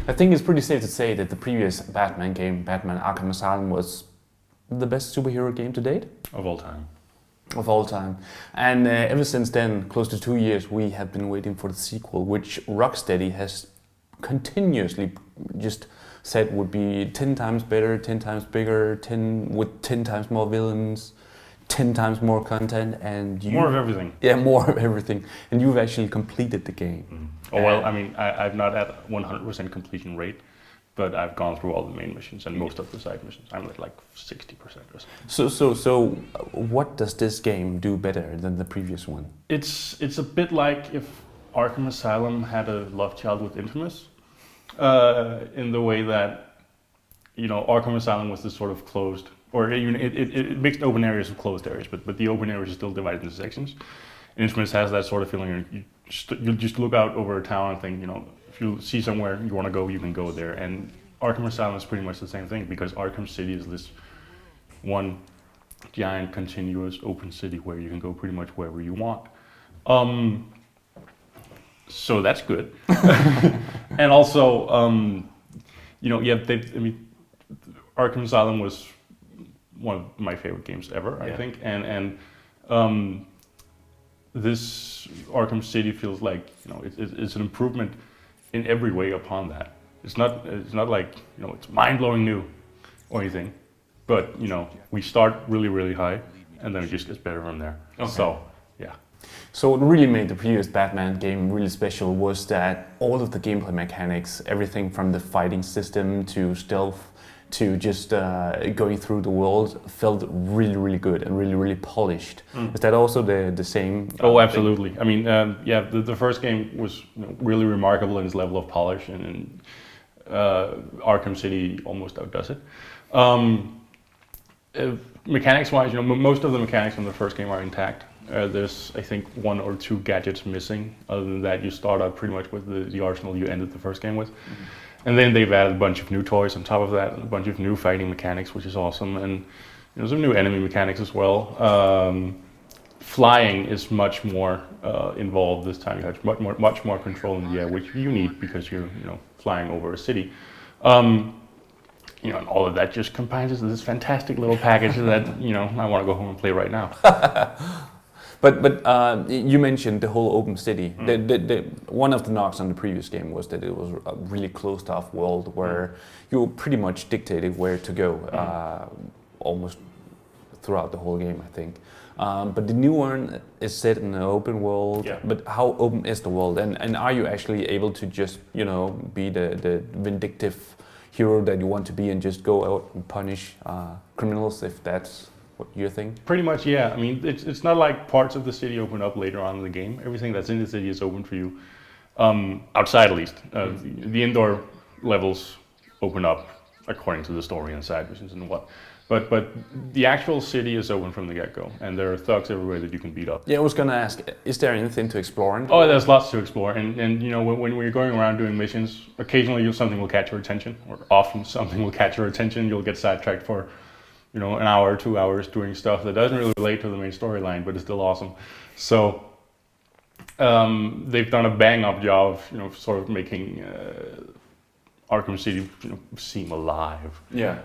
I think it's pretty safe to say that the previous Batman game, Batman Arkham Asylum, was the best superhero game to date. Of all time. Of all time. And ever since then, close to 2 years, we have been waiting for the sequel, which Rocksteady has continuously just said would be 10 times better, 10 times bigger, with 10 times more villains, 10 times more content, and more of everything. Yeah, more of everything. And you've actually completed the game. Oh, well, I mean, I've not at 100% completion rate, but I've gone through all the main missions and most of the side missions. I'm at like 60% or something. So what does this game do better than the previous one? It's a bit like if Arkham Asylum had a love child with Infamous, in the way that, Arkham Asylum was this sort of closed, or it mixed open areas with closed areas, but the open areas are still divided into sections. And Infamous has that sort of feeling. You just look out over a town and think, if you see somewhere you want to go, you can go there. And Arkham Asylum is pretty much the same thing, because Arkham City is this one giant continuous open city where you can go pretty much wherever you want. So that's good. And also, Arkham Asylum was one of my favorite games ever, I think. And this Arkham City feels like, it's an improvement in every way upon that. It's not like, it's mind-blowing new or anything, but, we start really, really high, and then it just gets better from there. Okay. So, yeah. So what really made the previous Batman game really special was that all of the gameplay mechanics, everything from the fighting system to stealth to just going through the world, felt really, really good and really, really polished. Is that also the same? Oh, absolutely. Thing? I mean, the first game was really remarkable in its level of polish, and Arkham City almost outdoes it. Mechanics-wise, most of the mechanics from the first game are intact. There's, I think, 1 or 2 gadgets missing. Other than that, you start out pretty much with the arsenal you ended the first game with. And then they've added a bunch of new toys on top of that, and a bunch of new fighting mechanics, which is awesome. And some new enemy mechanics as well. Flying is much more involved this time. You have much more control in the air, which you need because you're flying over a city. And all of that just combines into this fantastic little package that I want to go home and play right now. But you mentioned the whole open city. One of the knocks on the previous game was that it was a really closed-off world where you pretty much dictated where to go, almost throughout the whole game, I think. But the new one is set in an open world. Yeah. But how open is the world? And are you actually able to just be the vindictive hero that you want to be and just go out and punish criminals if that's what you think? Pretty much, yeah. I mean, it's not like parts of the city open up later on in the game. Everything that's in the city is open for you, outside at least. The indoor levels open up according to the story and side missions and what. But the actual city is open from the get-go, and there are thugs everywhere that you can beat up. Yeah, I was gonna ask, is there anything to explore? Oh, there's lots to explore, and when we're going around doing missions, occasionally something will catch your attention, or often something will catch your attention. You'll get sidetracked for an hour or 2 hours doing stuff that doesn't really relate to the main storyline, but it's still awesome. So they've done a bang-up job of sort of making Arkham City seem alive. Yeah.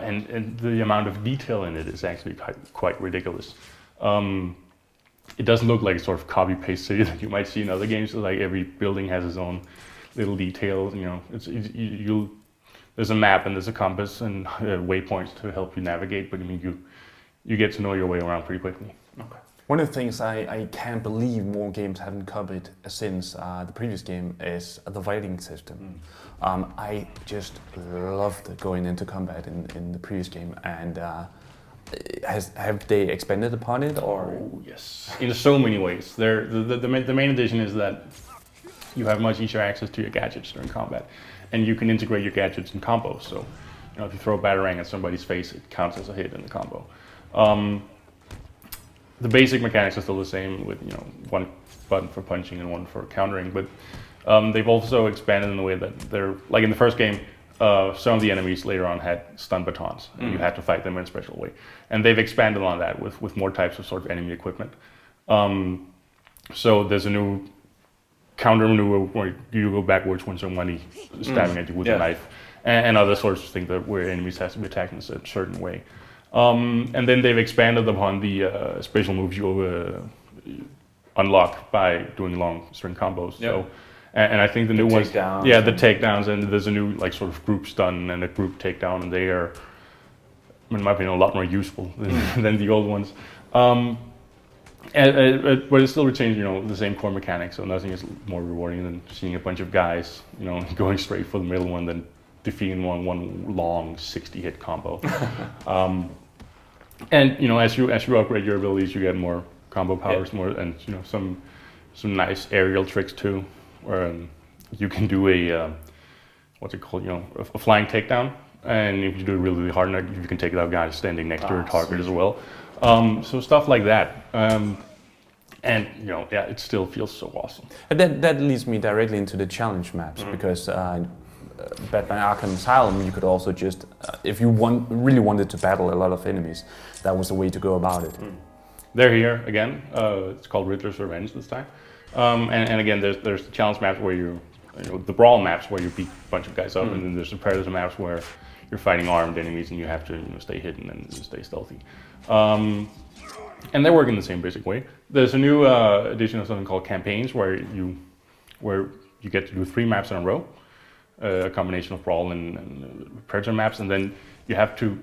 And the amount of detail in it is actually quite ridiculous. It doesn't look like a sort of copy-paste city that you might see in other games. Like every building has its own little details. There's a map and there's a compass and waypoints to help you navigate. But I mean, you get to know your way around pretty quickly. Okay. One of the things I can't believe more games haven't covered since the previous game is the fighting system. I just loved going into combat in the previous game, and have they expanded upon it? Or? Oh, yes, in so many ways. The main addition is that you have much easier access to your gadgets during combat, and you can integrate your gadgets in combos. So, if you throw a batarang at somebody's face, it counts as a hit in the combo. The basic mechanics are still the same, with one button for punching and one for countering, but they've also expanded in the way that they're, like in the first game, some of the enemies later on had stun batons, and you had to fight them in a special way. And they've expanded on that with more types of sort of enemy equipment. So there's a new counter maneuver where you go backwards when somebody is stabbing at you with a knife, and other sorts of things that where enemies has to be attacked in a certain way. And then they've expanded upon the special moves you unlock by doing long string combos. So, and I think the new ones, the takedowns, and there's a new like sort of group stun and a group takedown, and they are, in my opinion, a lot more useful than the old ones. But it still retains, the same core mechanics. So nothing is more rewarding than seeing a bunch of guys, going straight for the middle one, than defeating one long 60-hit combo. And as you upgrade your abilities, you get more combo powers, more, and some nice aerial tricks too, where you can do a what's it called? A flying takedown, and if you do it really, really hard enough, you can take out guys standing next to your target as well. So stuff like that. And it still feels so awesome. And that leads me directly into the challenge maps, because Batman Arkham Asylum, you could also just, if you really wanted to battle a lot of enemies, that was the way to go about it. They're here again. It's called Riddler's Revenge this time. And again, there's the challenge maps where the brawl maps where you beat a bunch of guys up, and then there's the Predator maps where you're fighting armed enemies and you have to stay hidden and stay stealthy. And they work in the same basic way. There's a new edition of something called Campaigns where you get to do 3 maps in a row, a combination of brawl and Predator maps, and then you have to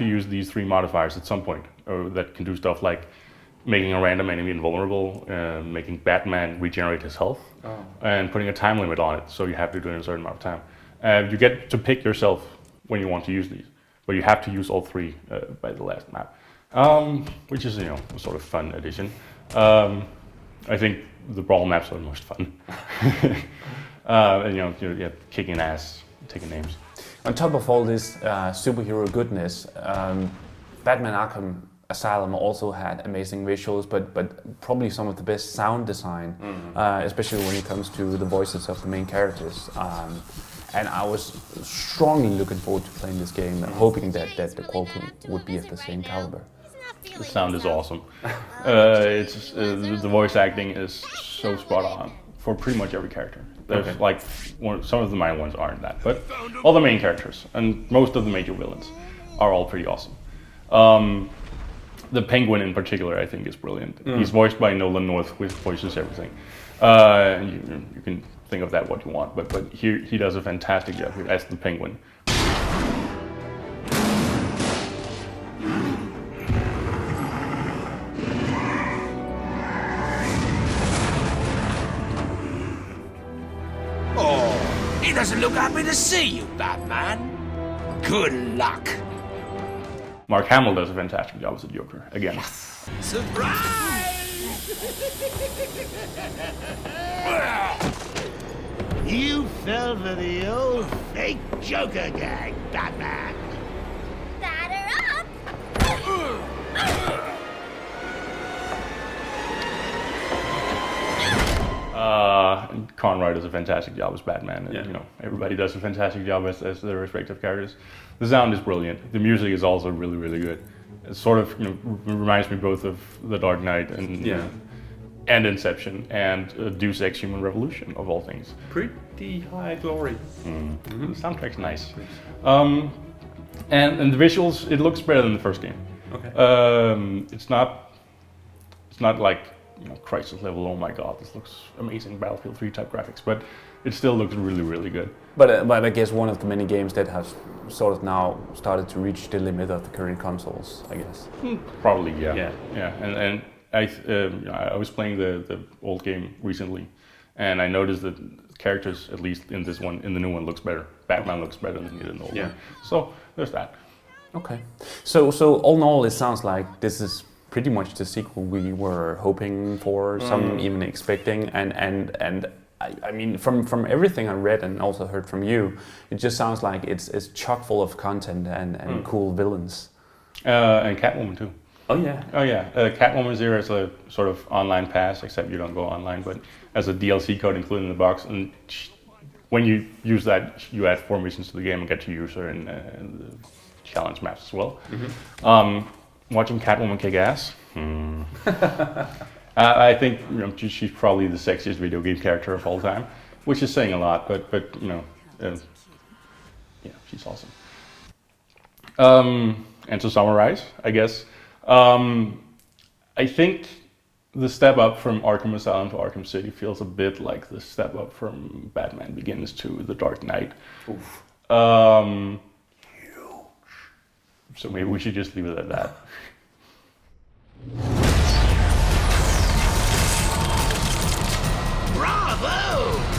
use these 3 modifiers at some point, that can do stuff like making a random enemy invulnerable, making Batman regenerate his health, and putting a time limit on it. So you have to do it in a certain amount of time. You get to pick yourself when you want to use these, but you have to use all 3 by the last map, which is a sort of fun addition. I think the brawl maps are the most fun. And kicking ass, taking names. On top of all this superhero goodness, Batman Arkham Asylum also had amazing visuals, but probably some of the best sound design, especially when it comes to the voices of the main characters. And I was strongly looking forward to playing this game, hoping that the quality would be of the same caliber. The sound is awesome. The voice acting is so spot on for pretty much every character. There's some of the minor ones aren't that, but all the main characters and most of the major villains are all pretty awesome. The Penguin in particular, I think, is brilliant. He's voiced by Nolan North, who voices everything. You can think of that what you want, but he does a fantastic job here as the Penguin. He doesn't look happy to see you, Batman. Good luck. Mark Hamill does a fantastic job as the Joker, again. Yes. Surprise! You fell for the old fake Joker gag, Batman. Batter up! Conroy does a fantastic job as Batman, and everybody does a fantastic job as their respective characters. The sound is brilliant. The music is also really, really good. It sort of reminds me both of The Dark Knight and Inception and Deus Ex: Human Revolution, of all things. Pretty high glory. The soundtrack's nice. And the visuals, it looks better than the first game. Okay. It's not like Crisis level, oh my god, this looks amazing, Battlefield 3 type graphics, but it still looks really, really good. But I guess one of the many games that has sort of now started to reach the limit of the current consoles, I guess. Probably, yeah. And I was playing the old game recently, and I noticed that characters, at least in this one, in the new one, looks better. Batman looks better than he did in the old one. So there's that. Okay. So all in all, it sounds like this is pretty much the sequel we were hoping for, some even expecting, and I mean, from everything I read and also heard from you, it just sounds like it's chock full of content and cool villains. And Catwoman too. Oh yeah. Catwoman's here as a sort of online pass, except you don't go online, but as a DLC code included in the box. And when you use that, you add 4 missions to the game and get to use her in the challenge maps as well. Watching Catwoman kick ass. I think she's probably the sexiest video game character of all time, which is saying a lot. But yeah, she's awesome. And to summarize, I guess, I think the step up from Arkham Asylum to Arkham City feels a bit like the step up from Batman Begins to The Dark Knight. Oof. So maybe we should just leave it at that. Bravo!